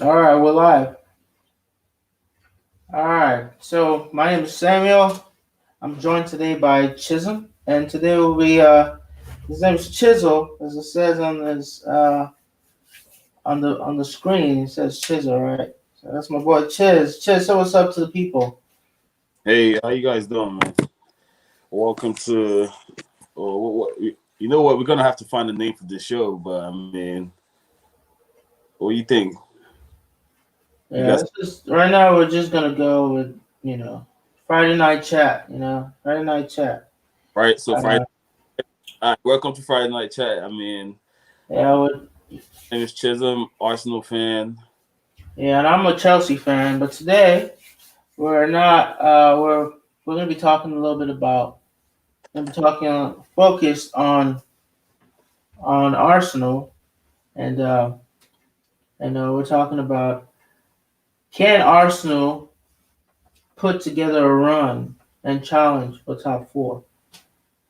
All right, we're live. All right, so my name is Samuel. I'm joined today by Chisholm, and today will be his name is Chisel, as it says on the screen. It says Chisel, right? So that's my boy Chiz. Chiz, so what's up to the people? Hey, how you guys doing, man? Welcome to. You know what? We're gonna have to find a name for this show, but I mean, what do you think? You Yeah, guys, it's just right now we're just gonna go with Friday night chat. Friday night chat. right? So Friday. Uh, Welcome to Friday Night Chat. I mean, yeah, with, my name is Chisholm, Arsenal fan. yeah, and I'm a Chelsea fan, but today we're not. We're gonna be talking a little bit about. I'm talking focused on Arsenal, and we're talking about can Arsenal put together a run and challenge for top four.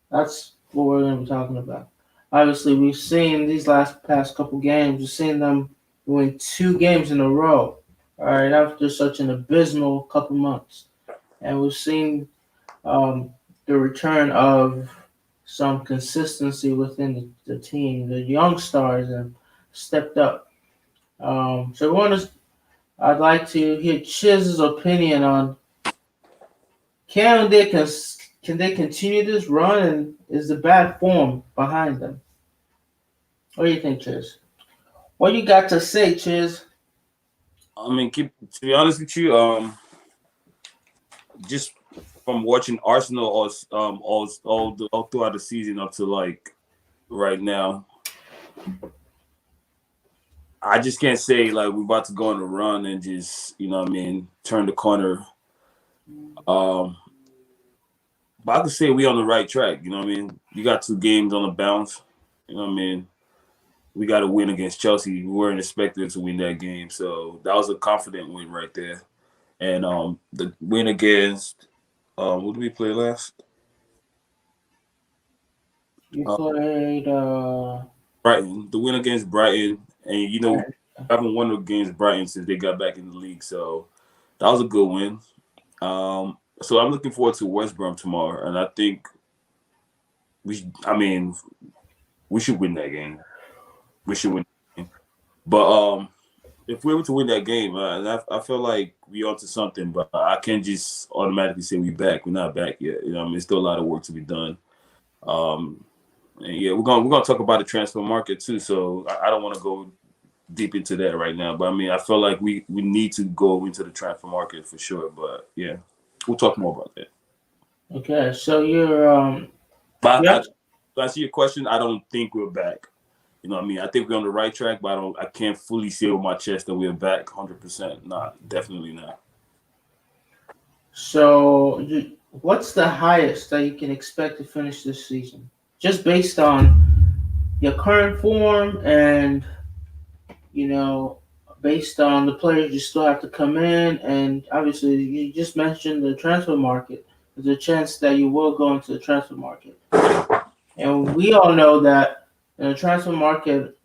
That's what we're going to be talking about. Obviously, we've seen these past couple games. We've seen them win two games in a row. All right, after such an abysmal couple months, and we've seen the return of some consistency within the team. The young stars have stepped up. So I'd like to hear Chiz's opinion on can they can they continue this run and is the bad form behind them? What do you think, Chiz? What you got to say, Chiz? I mean, to be honest with you, just from watching Arsenal all throughout the season up to like right now, I just can't say like we're about to go on a run and just what I mean turn the corner. Um, But I could say we on the right track. You know what I mean? You got two games on the bounce. You know what I mean? We got to win against Chelsea. We weren't expected to win that game, so that was a confident win right there. And the win against who did we play last? You Uh, played Brighton. The win against Brighton, and Brighton. I haven't won against Brighton since they got back in the league, so that was a good win. So I'm looking forward to West Brom tomorrow, and I think I mean, we should win that game. We should win. But if we were to win that game, I feel like we onto something. But I can't just automatically say we back. We're not back yet. You know, I mean, there's still a lot of work to be done. Um, and yeah, we're gonna talk about the transfer market too. So I don't want to go deep into that right now. But I mean, I feel like we need to go into the transfer market for sure. But yeah, we'll talk more about that. Okay, so you're But yep. to answer your question, I don't think we're back. You know what I mean? I think we're on the right track, but I can't fully say with my chest that we're back 100%. Not definitely not. What's the highest that you can expect to finish this season? Just based on your current form and you know, based on the players you still have to come in, and obviously you just mentioned the transfer market. There's a chance that you will go into the transfer market, and we all know that in the transfer market,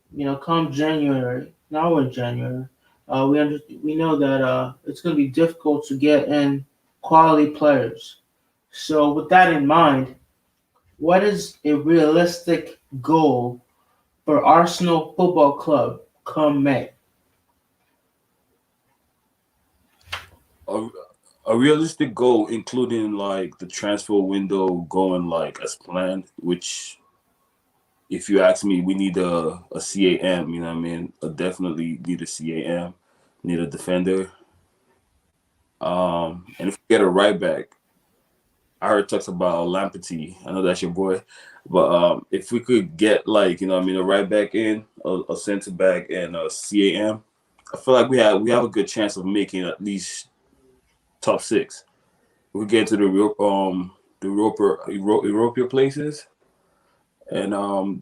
come January, now we're in January, we know that it's going to be difficult to get in quality players. So with that in mind, what is a realistic goal for Arsenal Football Club come May? A, a realistic goal, including like the transfer window going like as planned, which if you ask me, we need a CAM, you know what I mean? Definitely need a CAM, need a defender. And if we get a right back, I heard talks about Lamptey. I know that's your boy. But if we could get like, you know what I mean, a right back in, a center back and a CAM, I feel like we have a good chance of making at least top six. If we get to the Europa places. And I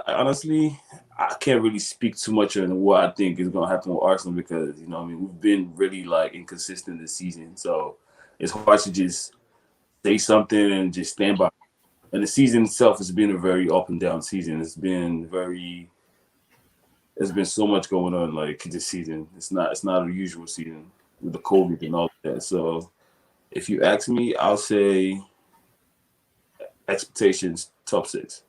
honestly I can't really speak too much on what I think is gonna happen with Arsenal because I mean we've been really like inconsistent this season. So it's hard to just say something and just stand by. And the season itself has been a very up and down season. It's been very there's been so much going on like this season. It's not a usual season with the COVID and all that. So if you ask me, I'll say expectations top 6.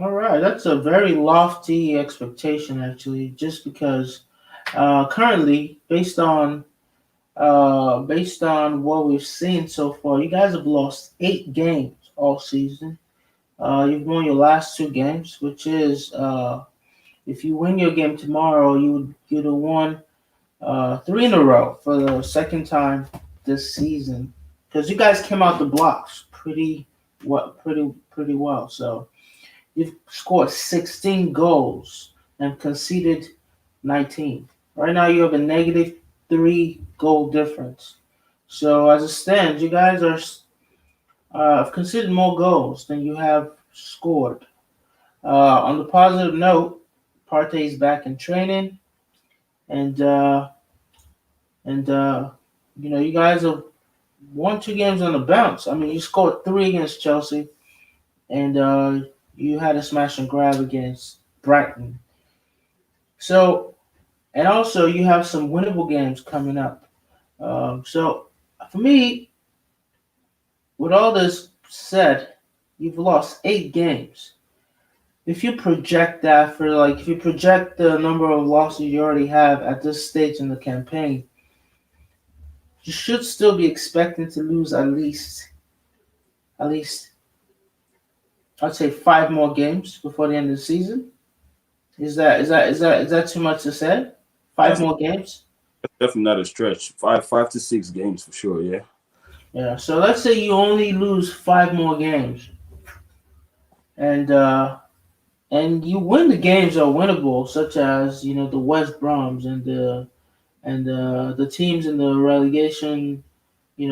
All right, that's a very lofty expectation, actually, just because currently, based on what we've seen so far, you guys have lost 8 games all season. You've won your last 2 games, which is if you win your game tomorrow, you'd have won 3 in a row for the second time this season. Because you guys came out the blocks pretty well. So you've scored 16 goals and conceded 19. Right now, you have a negative 3 goal difference. So as it stands, you guys have conceded more goals than you have scored. On the positive note, Partey's back in training, and you guys have won 2 games on the bounce. I mean, you scored 3 against Chelsea, and you had a smash and grab against Brighton. So, and also you have some winnable games coming up. So, for me, with all this said, you've lost 8 games. If you project that if you project the number of losses you already have at this stage in the campaign, you should still be expecting to lose at least I'd say 5 more games before the end of the season. Is that too much to say? Five That's more games? definitely not a stretch. 5 to 6 games for sure. Yeah. Yeah. So let's say you only lose 5 more games, and you win the games are winnable, such as the West Broms and the teams in the relegation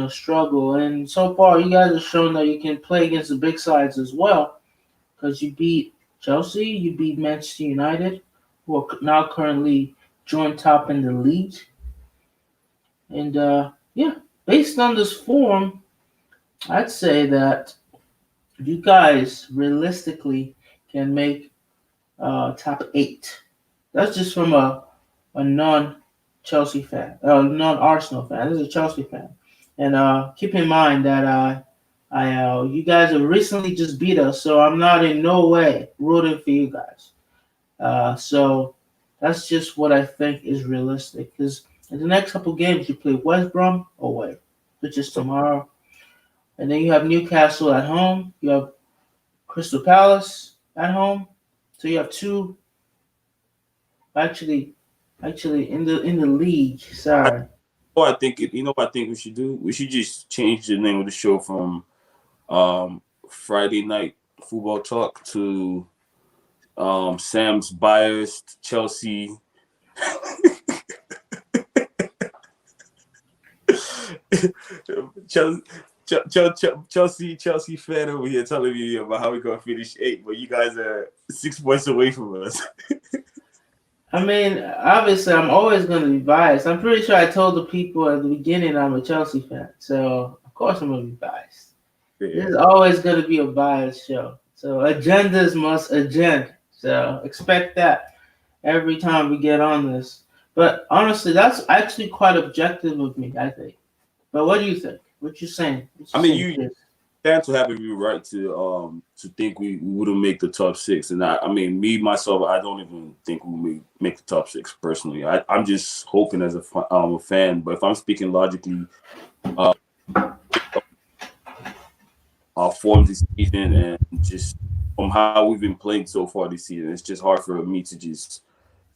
struggle. And so far, you guys have shown that you can play against the big sides as well, because you beat Chelsea, you beat Manchester United, who are now currently joint top in the league. And yeah, based on this form, I'd say that you guys realistically can make top 8. That's just from a non Chelsea fan, non Arsenal fan. This is a Chelsea fan. And keep in mind that you guys have recently just beat us, so I'm not in no way rooting for you guys. So that's just what I think is realistic. Because in the next couple games, you play West Brom away, which is tomorrow, and then you have Newcastle at home. You have Crystal Palace at home. So you have 2 actually in the league. Sorry. What I think we should do? We should just change the name of the show from Friday Night Football Talk to Sam's biased Chelsea. Chelsea fan over here telling me about how we're gonna finish 8, but you guys are 6 points away from us. I mean, obviously, I'm always going to be biased. I'm pretty sure I told the people at the beginning I'm a Chelsea fan, so of course I'm going to be biased. Yeah. There's always going to be a biased show. So agendas must agenda. So expect that every time we get on this. But honestly, that's actually quite objective of me, I think. But what do you think? What you saying? You stand to have every right to think we wouldn't make the top 6, and I mean me myself, I don't even think we may make the top 6 personally. I'm just hoping as a fan, but if I'm speaking logically, our form this season and just from how we've been playing so far this season, it's just hard for me to just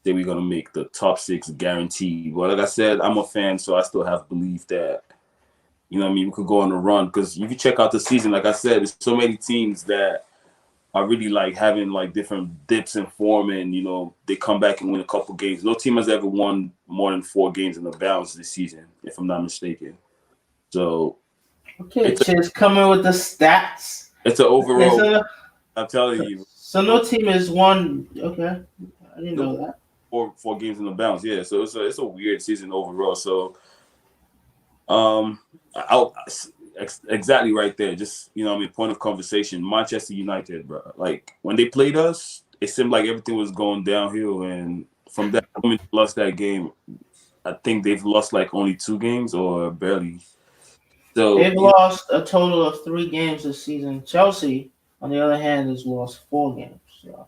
say we're gonna make the top 6 guaranteed. But like I said, I'm a fan, so I still have belief that. You know what I mean? We could go on a run because if you check out the season, like I said, there's so many teams that are really like having like different dips in form, and they come back and win a couple games. No team has ever won more than 4 games in the bounce this season, if I'm not mistaken. So okay, Chiz coming with the stats. It's an overall. Okay, so, I'm telling you. So no team has won. Okay, I didn't know that. 4 games in the bounce, yeah. So it's a weird season overall. So exactly right there. Just point of conversation. Manchester United, bro. Like when they played us, it seemed like everything was going downhill, and from that moment they lost that game. I think they've lost like only 2 games or barely. So They've lost a total of 3 games this season. Chelsea, on the other hand, has lost 4 games. So.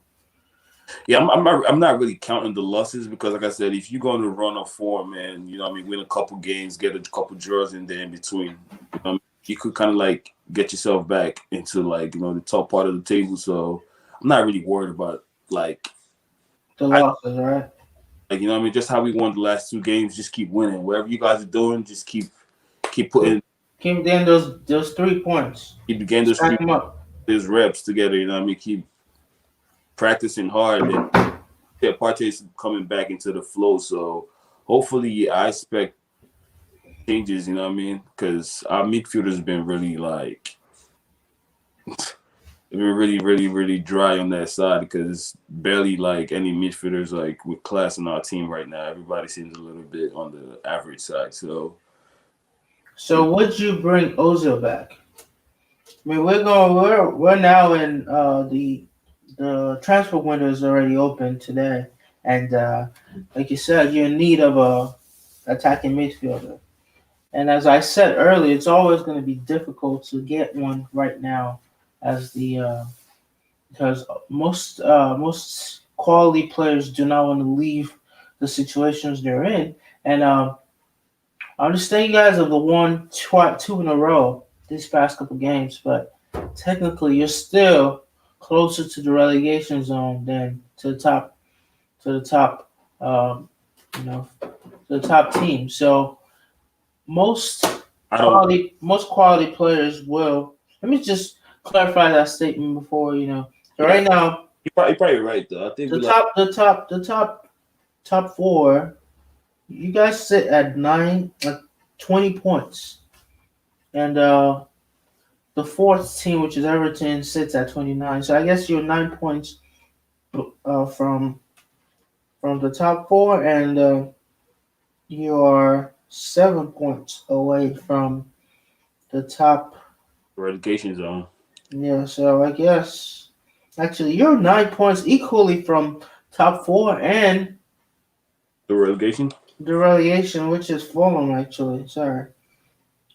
yeah, I'm not really counting the losses because, like I said, if you go on a run of form and win a couple games, get a couple draws in there in between, you could kind of like get yourself back into like the top part of the table. So I'm not really worried about like the losses, right? Like just how we won the last 2 games. Just keep winning. Whatever you guys are doing, just keep putting. Keep getting those 3 points. Keep getting Stack them up. those reps together. Keep practicing hard. And that Partey is coming back into the flow. So hopefully, I expect changes. Because our midfielders have been really like. They've been really, really, really dry on that side because barely like any midfielders like with class in our team right now. Everybody seems a little bit on the average side. So would you bring Ozil back? I mean, we're now in the transfer window is already open today, and like you said, you're in need of a attacking midfielder. And as I said earlier, it's always going to be difficult to get one right now, as because most quality players do not want to leave the situations they're in. And I understand you guys have won 2 in a row these past couple games, but technically you're still closer to the relegation zone than to the top, to the top team. So most quality players will. Let me just clarify that statement before. So right now, you're probably right though. I think the top 4, you guys sit at 20 points, and the 4th team, which is Everton, sits at 29. So I guess you're 9 points from the top 4, and you are 7 points away from the top relegation zone. Yeah, so I guess actually you're 9 points equally from top 4 and the relegation, which is Fulham actually. Sorry,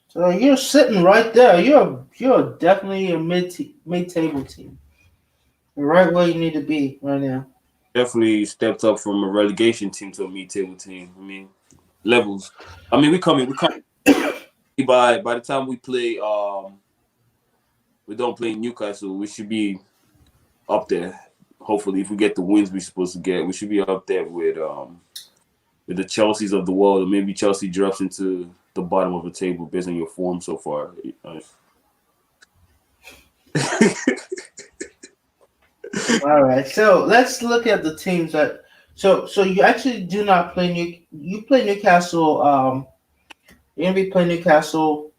so you're sitting right there. You're definitely a mid-table team. You're right where you need to be right now. Definitely stepped up from a relegation team to a mid-table team. Levels. We coming. By the time we play, we don't play Newcastle. We should be up there. Hopefully, if we get the wins we're supposed to get, we should be up there with the Chelseas of the world. Or maybe Chelsea drops into the bottom of the table based on your form so far. All right, so let's look at the teams that. So you actually do not play You play Newcastle. You're gonna be playing Newcastle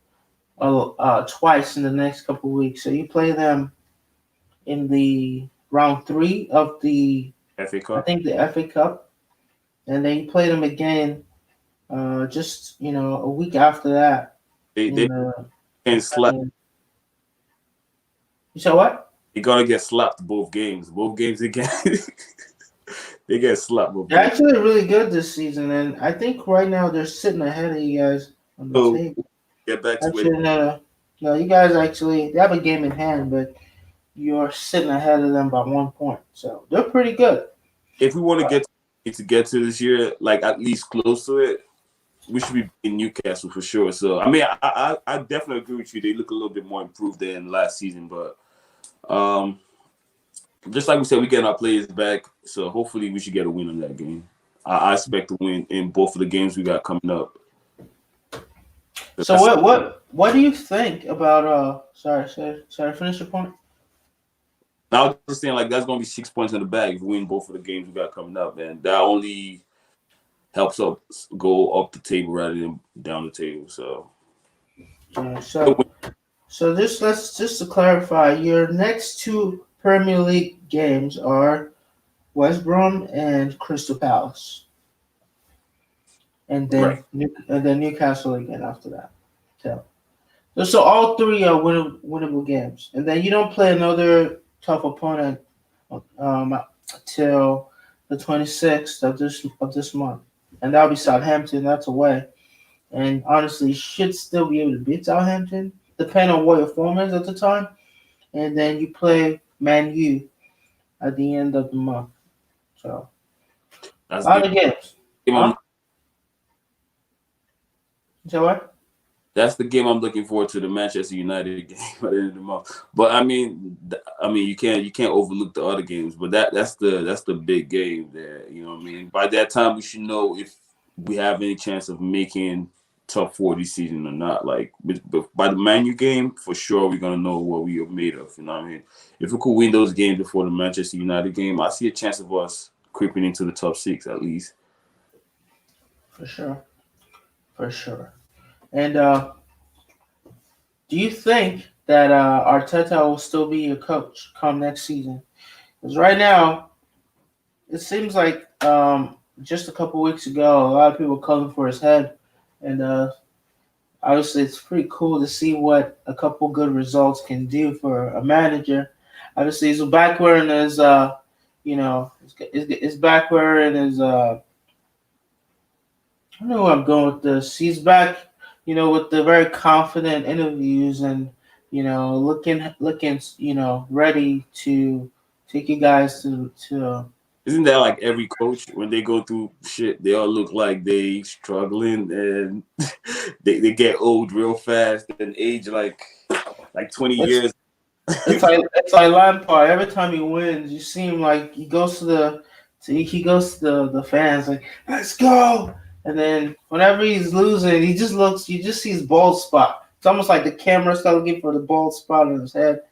twice in the next couple of weeks. So you play them in the round 3 of the FA Cup. I think the FA Cup, and then you play them again just a week after that. They can slap. You said what? They're gonna get slapped both games. Both games again. They get slapped. They're actually really good this season, and I think right now they're sitting ahead of you guys on the table. Get back to actually, no, you guys they have a game in hand, but you're sitting ahead of them by 1 point. So they're pretty good. If we want to get to this year, like at least close to it, we should be in Newcastle for sure. So I definitely agree with you. They look a little bit more improved than last season, but just like we said, we getting our players back. So hopefully we should get a win in that game. I expect to win in both of the games we got coming up. So what do you think about sorry, finish your point? I was just saying, like, that's going to be 6 points in the bag if we win both of the games we got coming up, and that only helps us go up the table rather than down the table. So, so just to clarify, your next 2 Premier League games are West Brom and Crystal Palace, and then Newcastle again after that. So all 3 are winnable games, and then you don't play another tough opponent till the 26th of this month, and that'll be Southampton. That's away, and honestly, should still be able to beat Southampton, depending on what your form is at the time. And then you play Man U at the end of the month. So a That's lot the of games. game. Huh? So what? That's the game I'm looking forward to, the Manchester United game at the end of the month. But I mean, you can't overlook the other games. But that's the big game there. You know what I mean? By that time, we should know if we have any chance of making top four this season or not. Like, but by the Man U game, for sure, we're gonna know what we are made of. You know what I mean? If we could win those games before the Manchester United game, I see a chance of us creeping into the top six at least. For sure. For sure. And do you think that Arteta will still be your coach come next season? Because right now, it seems like just a couple weeks ago, a lot of people were calling for his head, and obviously, it's pretty cool to see what a couple good results can do for a manager. Obviously, he's back wearing his, his back wearing his. I don't know where I'm going with this. He's back, with the very confident interviews and looking, ready to take you guys to. Isn't that like every coach when they go through shit, they all look like they struggling and they get old real fast and age like 20 It's years. it's like Lampard. Every time he wins, you see him like he goes to the fans like, let's go. And then whenever he's losing, he just looks. You just see his bald spot. It's almost like the camera's looking for the bald spot on his head.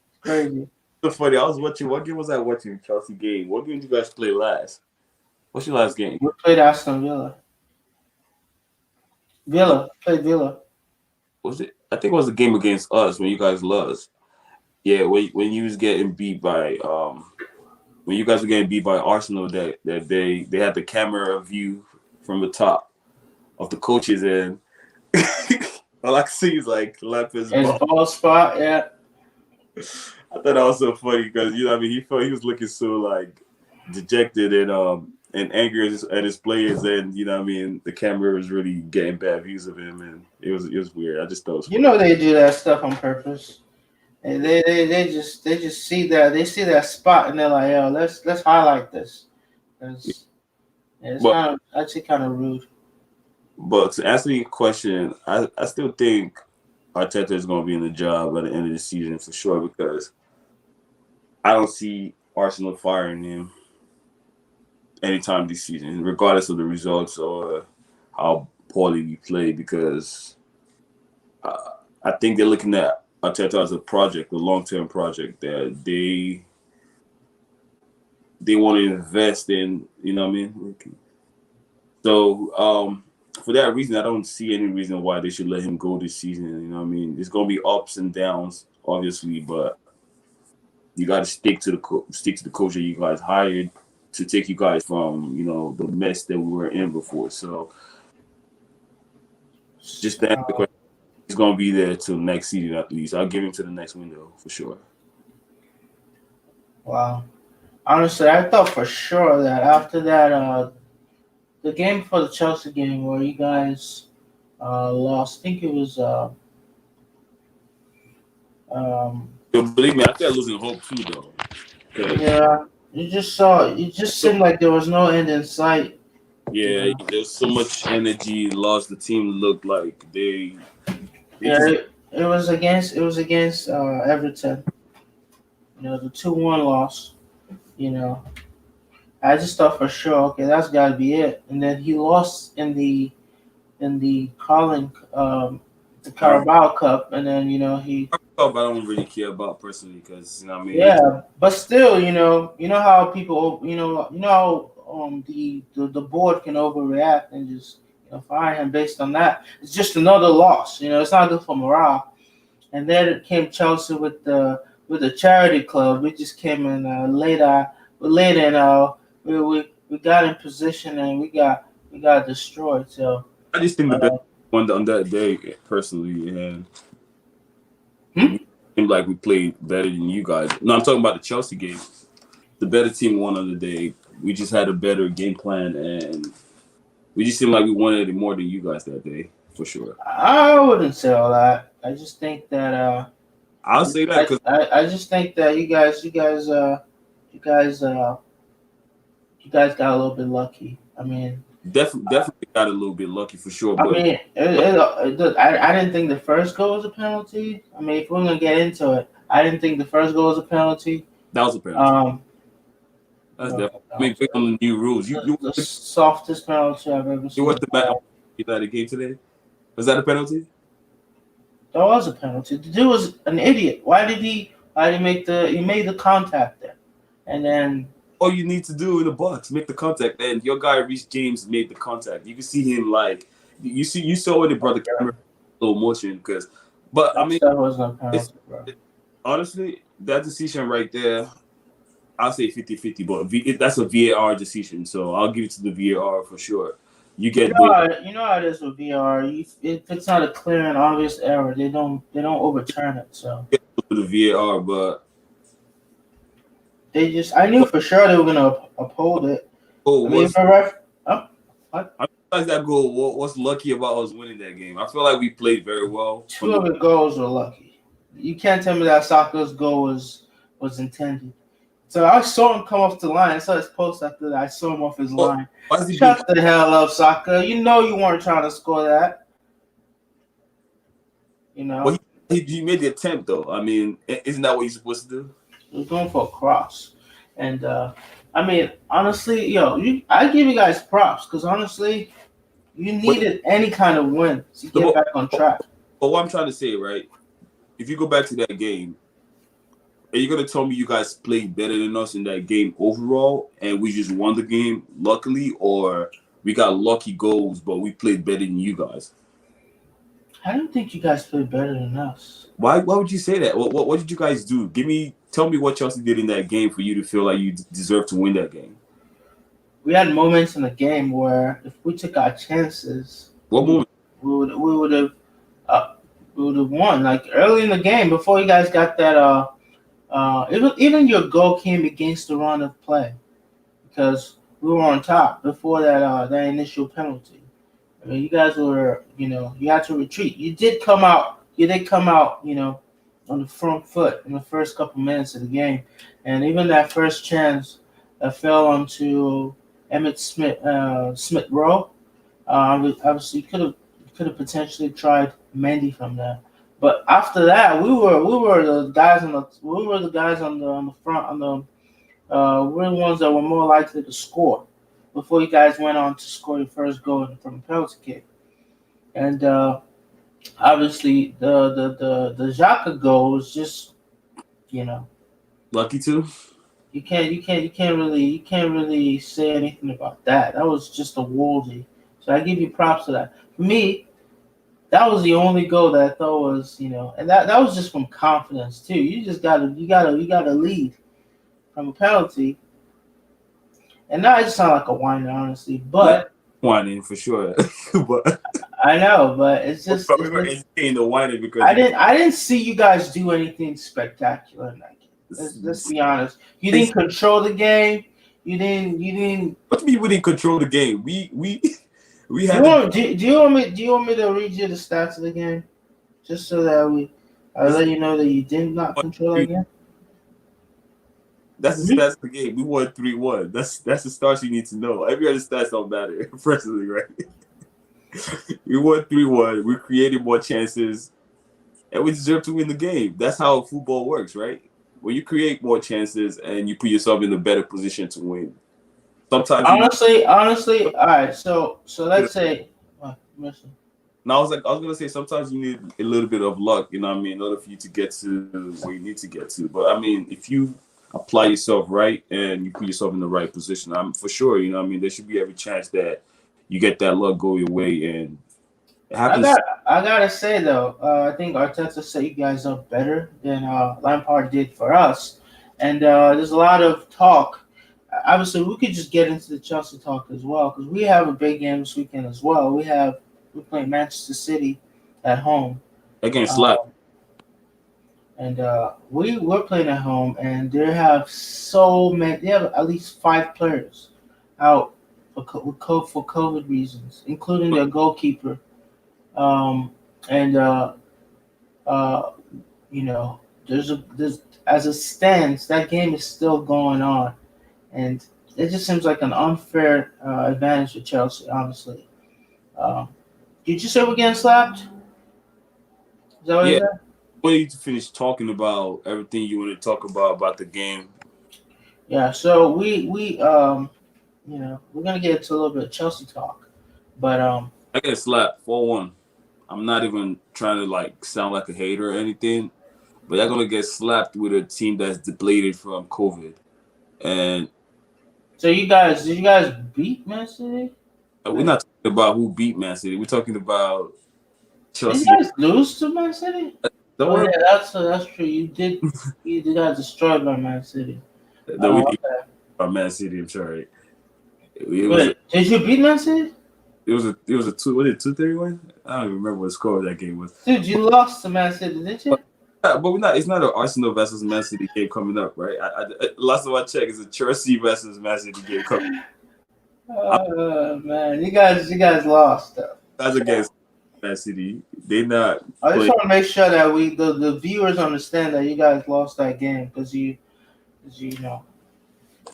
It's crazy. So funny. I was watching. What game was I watching? Chelsea game. What game did you guys play last? What's your last game? We played Aston Villa. Played Villa. Was it? I think it was the game against us when you guys lost. Yeah, when you was getting beat by when you guys were getting beat by Arsenal that they had the camera view from the top of the coaches and all I can see is like Lampard's His ball. bald spot, yeah. I thought that was so funny because you know what I mean he was looking so like dejected and angry at his players and you know what I mean the camera was really getting bad views of him and it was weird. I just thought it was funny. They do that stuff on purpose. And they just see that spot and they're like, yo, let's highlight this. 'Cause, yeah, it's But actually kind of rude. but to answer your question, I still think Arteta is going to be in the job by the end of the season for sure because I don't see Arsenal firing him anytime this season, regardless of the results or how poorly we play. Because I think they're looking at Arteta as a project, a long-term project that they want to invest in. You know what I mean? So for that reason, I don't see any reason why they should let him go this season. You know what I mean? There's going to be ups and downs, obviously, but you got to stick to the coach that you guys hired to take you guys from the mess that we were in before. So just to answer the question, he's gonna be there till next season at least. I'll give him to the next window for sure. Wow. Honestly, I thought for sure that after that, the game for the Chelsea game where you guys lost, I think it was. So believe me, I started losing hope too, though. 'Cause, Yeah, it just seemed like there was no end in sight. yeah, there's so much energy lost. The team looked like they Yeah, just it was against Everton. The 2-1 loss. I just thought for sure, okay, that's got to be it. And then he lost in the the Carabao Cup, and then he. I don't really care about personally because you know what I mean. Yeah, but still, how people, how the board can overreact and just fire him based on that. It's just another loss. It's not good for morale. And then it came Chelsea with the charity club. We just came in later, and we got in position and we got destroyed. So I just think the best uh, one on that day personally, and hmm? it seemed like we played better than you guys. No, I'm talking about the Chelsea game. the better team won on the day. We just had a better game plan, and we just seemed like we wanted it more than you guys that day, for sure. I wouldn't say all that. I just think that I'll say that because I just think that you guys got a little bit lucky. I mean, definitely got a little bit lucky for sure. I But mean, I didn't think the first goal was a penalty. I mean, if we're gonna get into it, I didn't think the first goal was a penalty. that was a penalty. That's definitely. I mean, based on the new rules, the softest penalty I've ever seen. you watched the match United game today. Was that a penalty? That was a penalty. The dude was an idiot. Why did he make he made the contact there, and then. All you need to do in the box, make the contact, and your guy Reece James made the contact. You can see him like you saw when they brought the camera slow motion but I mean that was no penalty, bro. Honestly, that decision right there, I'll say 50-50, but that's a VAR decision, so I'll give it to the VAR for sure. You get you know how it is with VAR. If it's not a clear and obvious error, they don't overturn it. So the VAR, but. I knew for sure they were gonna uphold it. Oh, I mean, what? I realize that goal. What's lucky about us winning that game? I feel like we played very well. Two of the goals were lucky. You can't tell me that Saka's goal was intended. So I saw him come off the line. I saw his post after that. I saw him off his line. Shut the hell up, Saka. You know you weren't trying to score that. You know. Well, he made the attempt though. I mean, isn't that what he's supposed to do? He was going for a cross. And, I mean, honestly, I give you guys props because, honestly, you needed any kind of win to get back on track. But what I'm trying to say, right, if you go back to that game, are you going to tell me you guys played better than us in that game overall and we just won the game luckily, or we got lucky goals but we played better than you guys? I don't think you guys played better than us. Why would you say that? What did you guys do? Tell me what Chelsea did in that game for you to feel like you deserve to win that game. We had moments in the game where if we took our chances, what moment? We would have won. Like early in the game, before you guys got that. Even your goal came against the run of play because we were on top before that initial penalty. I mean, you guys were, you had to retreat. You did come out, on the front foot in the first couple minutes of the game. And even that first chance fell onto Emmett Smith Rowe. Obviously, you could have potentially tried Mendy from there. But after that, we were the guys on the front we're the ones that were more likely to score before you guys went on to score your first goal from a penalty kick. And obviously the Xhaka goal was just, lucky too. You can't really say anything about that. That was just a woolsey. So I give you props to that. For me, that was the only goal that I thought was, and that was just from confidence too. You just gotta lead from a penalty. And now I just sound like a whiner, honestly, but whining for sure. But I know, but it's just in the whining because I didn't see you guys do anything spectacular in that game. Let's be honest. You didn't control the game. You didn't. What do you mean we didn't control the game? We had. Do you want me to read you the stats of the game, just so that I'll let you know that you did not control that game? That's the stats of the game. We won 3-1. That's the stats you need to know. Every other stats don't matter, personally, right? We won 3-1. We created more chances, and we deserve to win the game. That's how football works, right? When you create more chances and you put yourself in a better position to win. Sometimes honestly, all right. So let's say, No, I was gonna say sometimes you need a little bit of luck, in order for you to get to where you need to get to. But I mean, if you apply yourself right and you put yourself in the right position, I'm for sure, there should be every chance that you get that luck go your way, and it happens. I gotta say though, I think Arteta set you guys up better than Lampard did for us, and there's a lot of talk. Obviously, we could just get into the Chelsea talk as well because we have a big game this weekend as well. We're playing Manchester City at home against Slap. and we're playing at home, and they have so many. They have at least 5 players out for COVID reasons, including their goalkeeper. Um, and uh, you know, there's as it stands, that game is still going on, and it just seems like an unfair advantage for Chelsea. Honestly, um, did you say we're getting slapped? Is that what you Yeah, said? when you to finish talking about everything you want to talk about the game. Yeah. So we're gonna get into a little bit of Chelsea talk, but I get slapped 4-1. I'm not even trying to like sound like a hater or anything, but they're gonna get slapped with a team that's depleted from COVID. And so did you guys beat Man City? we're not talking about who beat Man City. We're talking about Did you Chelsea. guys lose to Man City? Don't Oh worry yeah, that's true. You did got destroyed by Man City. that we Oh, did okay. about Man City. I'm sorry. It was a Wait, did you beat Man City? it was a two. What did 2-3 win? I don't even remember what the score of that game was. Dude, you lost to Man City, didn't you? But we're not. It's not an Arsenal versus Man City game coming up, right? Last time I checked, it's a Chelsea versus Man City game coming. Oh man, you guys lost though. That's against Man City. They not I just play. want to make sure that the viewers understand that you guys lost that game because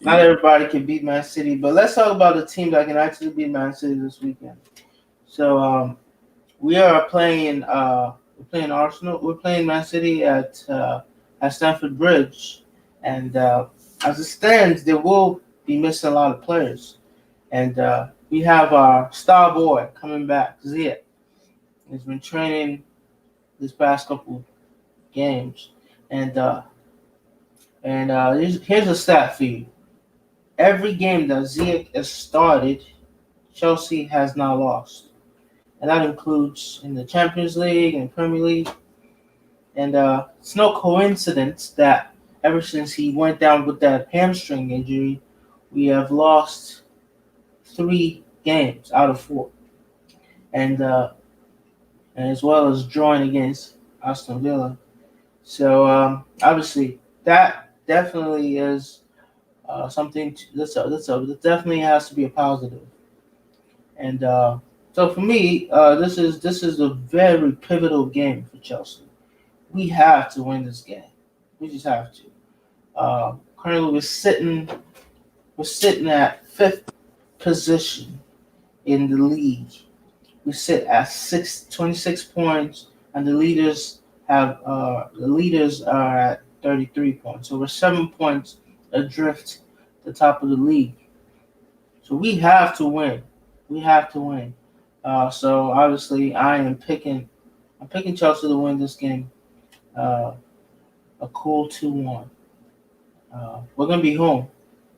not everybody can beat Man City. But let's talk about the team that can actually beat Man City this weekend. So we are playing we're playing Arsenal. We're playing Man City at Stamford Bridge, and as it stands, they will be missing a lot of players. And we have our star boy coming back, Ziyech. He's been training this past couple games, and here's a stat for you. Every game that Ziyech has started, Chelsea has not lost, and that includes in the Champions League and Premier League. And it's no coincidence that ever since he went down with that hamstring injury, we have lost 3 games out of 4, and as well as drawing against Aston Villa. So obviously that definitely is something that definitely has to be a positive. And so for me, this is a very pivotal game for Chelsea. We have to win this game. We just have to. Currently, we're sitting at fifth position in the league. We sit at 26 points, and the leaders are at 33 points. So we're 7 points adrift the top of the league. So we have to win. We have to win. So obviously, I'm picking Chelsea to win this game. Uh, a cool 2-1. We're gonna be home.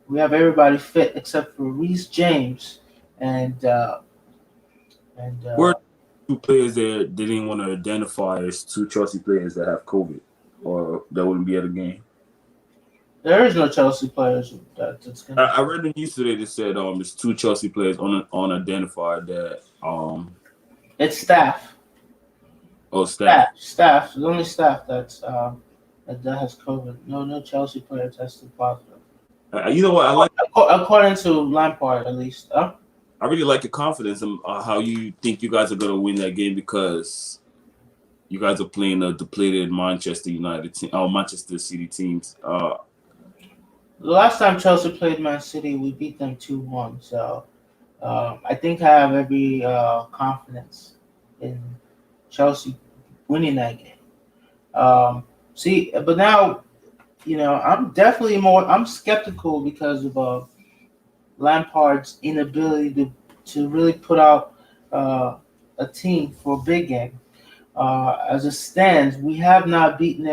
We have everybody fit except for Reece James and and We're two players that they didn't want to identify as two Chelsea players that have COVID or that wouldn't be at the game. there is no Chelsea players that's gonna. I read the news today that said it's two Chelsea players unidentified that It's staff. staff. Staff. There's only staff that has COVID. No Chelsea player tested positive. You know what I like. According to Lampard, at least. I really like your confidence in how you think you guys are going to win that game because you guys are playing a depleted Manchester United team, Manchester City teams. The last time Chelsea played Man City, we beat them 2-1. So I think I have every confidence in Chelsea winning that game. But now, I'm skeptical because of Lampard's inability to really put out a team for a big game. As it stands, we have not beaten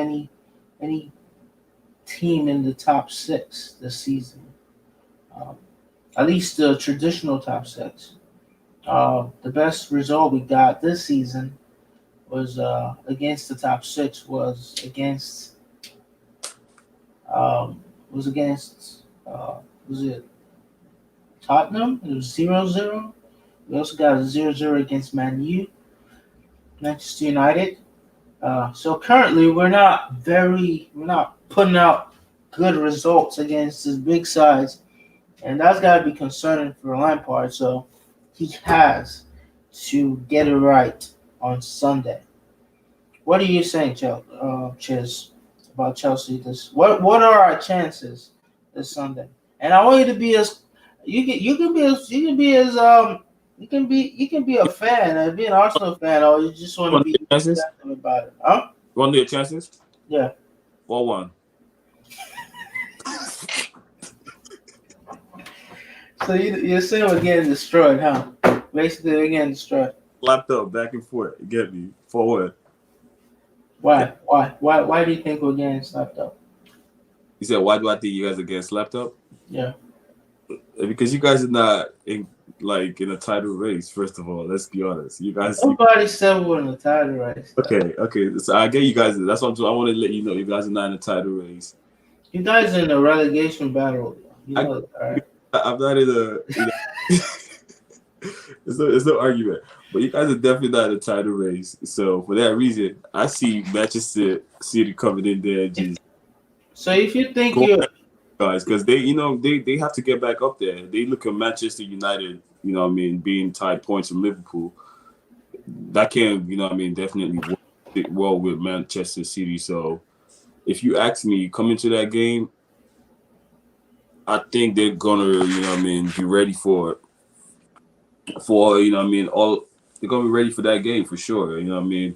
any team in the top 6 this season. Um, at least the traditional top 6. The best result we got this season was against the top 6 was it Tottenham? It was 0-0. We also got a 0-0 against Man U, Manchester United. So currently, we're not putting out good results against this big sides, and that's got to be concerning for Lampard. So he has to get it right on Sunday. What are you saying, Chiz, about Chelsea? What are our chances this Sunday? And I want you to be as you can be a fan and be an Arsenal fan, or you just want You to want be to your chances? objective about it, huh? You want to your chances? Yeah. 4-1. So you're saying we're getting destroyed, huh? Basically, we're getting destroyed. Slapped up back and forth. You get me? 4-1. Why? Why do you think we're getting slapped up? You said, why do I think you guys are getting slapped up? Yeah. Because you guys are not in a title race. First of all, let's be honest. You guys. Nobody said we're in the title race. Okay. So I get you guys. That's what I'm doing. I want to let you know you guys are not in a title race. You guys are in a relegation battle. You know that, all right? I'm not in a. It's no argument. But you guys are definitely not in a title race. So for that reason, I see Manchester City coming in there and just So if you think go you're guys, because they have to get back up there. They look at Manchester United, being tied points with Liverpool. That can, definitely work well with Manchester City. So if you ask me, coming to that game, I think they're gonna, be ready for all they're gonna be ready for that game for sure.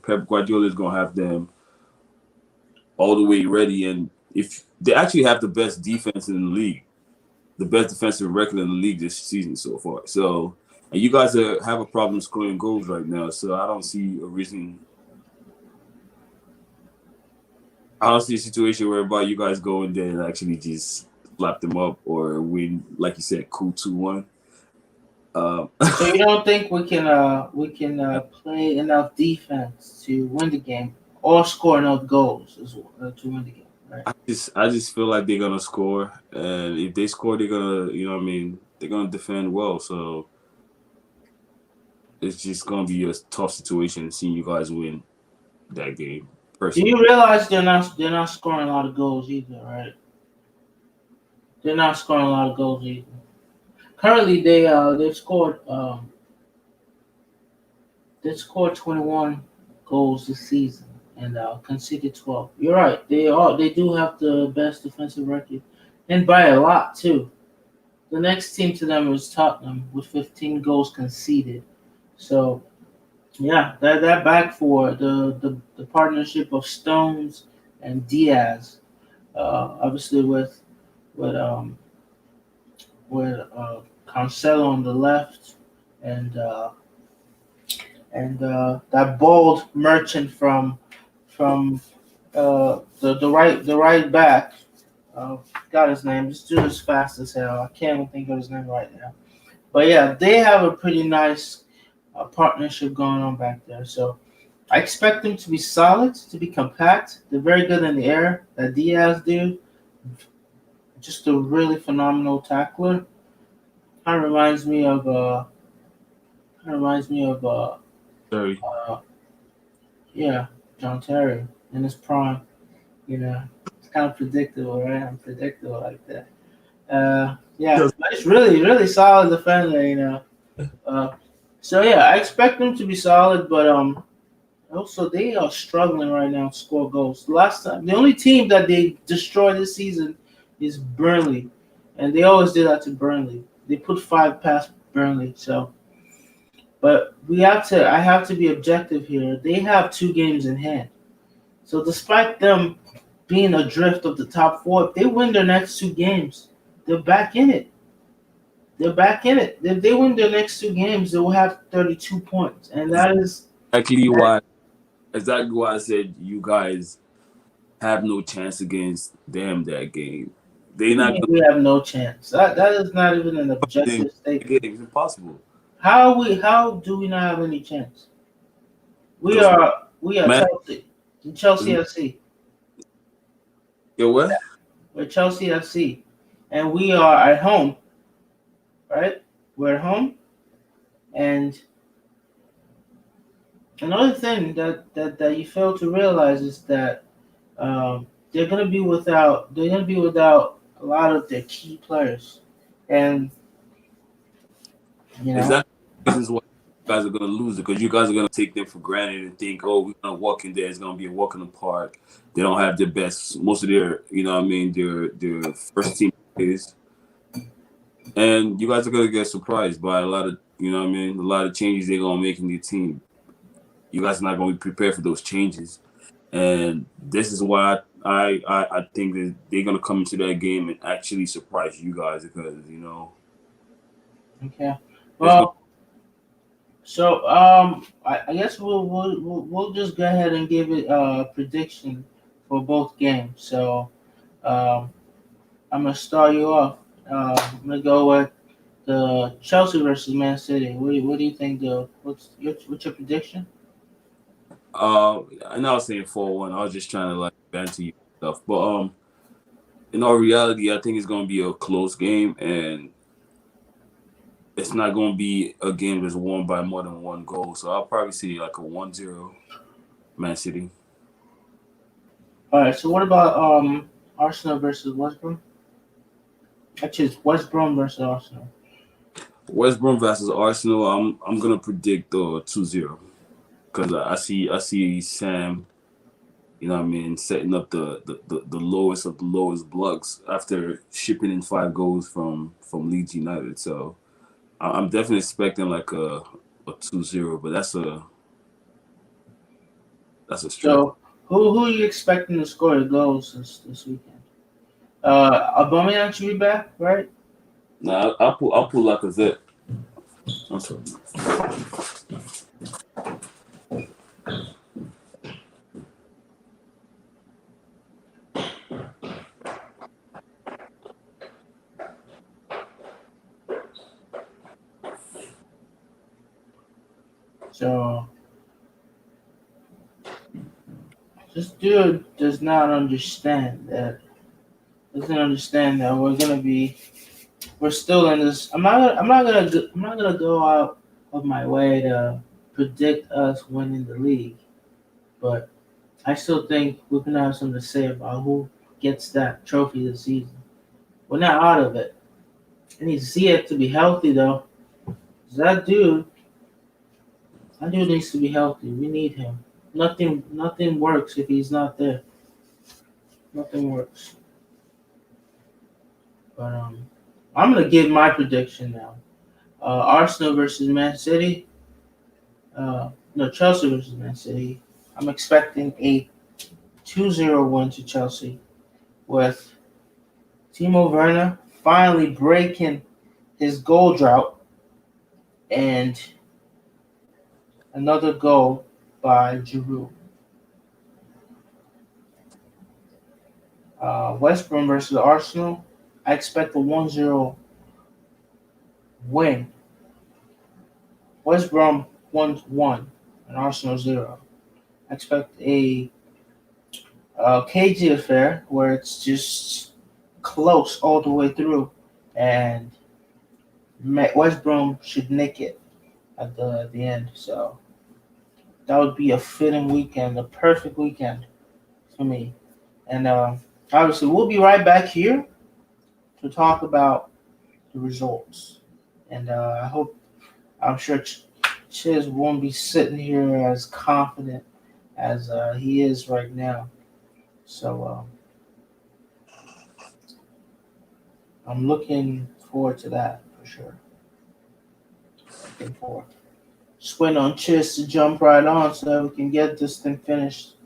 Pep Guardiola is gonna have them all the way ready, and if they actually have the best defense in the league, the best defensive record in the league this season so far. So, and you guys have a problem scoring goals right now, so I don't see a reason. I don't see a situation whereby you guys go in there and actually just slap them up or win, like you said, cool 2-1. so you don't think we can play enough defense to win the game or score enough goals to win the game, right? I just feel like they're gonna score, and if they score, they're gonna, they're gonna defend well. So it's just gonna be a tough situation seeing you guys win that game. Do Personally, you realize they're not scoring a lot of goals either, right? They're not scoring a lot of goals either. Currently, they've scored 21 goals this season and conceded 12. You're right. They do have the best defensive record, and by a lot too. The next team to them is Tottenham with 15 goals conceded. So yeah, that back four, the partnership of Stones and Diaz, obviously with um with Cancelo on the left and that bold merchant from the right back. Got his name. This dude is fast as hell. I can't even think of his name right now. But yeah, they have a pretty nice partnership going on back there. So I expect them to be solid, to be compact. They're very good in the air. That Diaz dude, just a really phenomenal tackler. Kind of reminds me of sorry. uh yeah, John Terry in his prime. You know, it's kind of predictable, right? I'm predictable like that. Yeah, Yes. but it's really, really solid defender. Uh, so yeah, I expect them to be solid, but also they are struggling right now to score goals. The only team that they destroyed this season is Burnley, and they always do that to Burnley. They put five past Burnley. So, but I have to be objective here. They have two games in hand. So despite them being adrift of the top four, if they win their next two games, they're back in it. They're back in it. If they win their next two games, they will have 32 points, and that is Exactly why. Exactly why I said you guys have no chance against them that game. They not we have no chance. That is not even an gonna objective the statement. game. It's impossible. How do we not have any chance? We Because are we are man, Chelsea. Chelsea FC. yo, what? We're Chelsea FC, and we are at home, right? We're at home, and Another thing that you fail to realize is that they're gonna be without a lot of their key players, and you know, Exactly. Reasons why you guys are gonna lose it because you guys are gonna take them for granted and think, oh, we're gonna walk in there. It's gonna be a walk in the park. They don't have their best, most of their, you know, what I mean, their first team players, and you guys are gonna get surprised by a lot of, you know, what I mean, a lot of changes they're gonna make in your team. You guys are not gonna be prepared for those changes, and this is why I think that they're gonna come into that game and actually surprise you guys because you know okay. it's gonna. Well, so I guess we'll just go ahead and give it a prediction for both games. So um, I'm gonna start you off. I'm gonna go with the Chelsea versus Man City. What do you think? What's your prediction? And I was saying 4-1. I was just trying to like banter you stuff, but in all reality, I think it's gonna be a close game, and it's not gonna be a game that's won by more than one goal. So I'll probably see like a 1-0 Man City. All right. So what about Arsenal versus West Brom? Actually, it's West Brom versus Arsenal. West Brom versus Arsenal. I'm gonna predict 2-0 because I see Sam. You know what I mean, setting up the lowest of the lowest blocks after shipping in 5 goals from Leeds United. So I'm definitely expecting like a 2-0, but that's a stretch. So who are you expecting to score the goals this weekend? Aubameyang should be back, right? Now I'll pull Lacazette. I'm sorry. So this dude does not understand that. Doesn't understand that we're still in this. I'm not gonna go out of my way to predict us winning the league, but I still think we're gonna have something to say about who gets that trophy this season. We're not out of it. I need Ziyech to be healthy though. 'Cause that dude needs to be healthy. We need him. Nothing works if he's not there. Nothing works. But I'm gonna give my prediction now. Arsenal versus Man City. No, Chelsea versus Man City. I'm expecting a 2-0 win to Chelsea with Timo Werner finally breaking his goal drought and another goal by Giroud. West Brom versus Arsenal. I expect a 1-0 win. West Brom 1-1 and Arsenal 0. I expect a cagey affair where it's just close all the way through, and West Brom should nick it at the end. So that would be a fitting weekend, a perfect weekend for me. And obviously, we'll be right back here to talk about the results. And I'm sure Chiz won't be sitting here as confident as he is right now. So I'm looking forward to that for sure. Looking forward. Just waiting on Chiz to jump right on so that we can get this thing finished.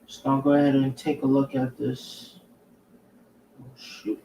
Just gonna go ahead and take a look at this. Oh, shoot.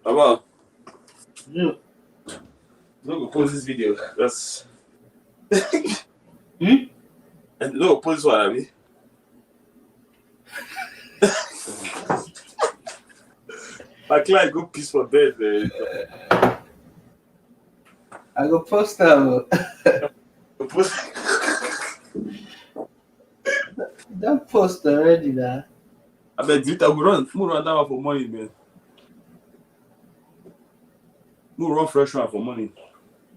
About Yeah. look, post this video. That's Hmm? look, post this one, Abby. My client go piss for bed, man. I go post that. Post. Don't post already now. I bet Vita will run. Who run that one for money, man? Who run fresh one for money?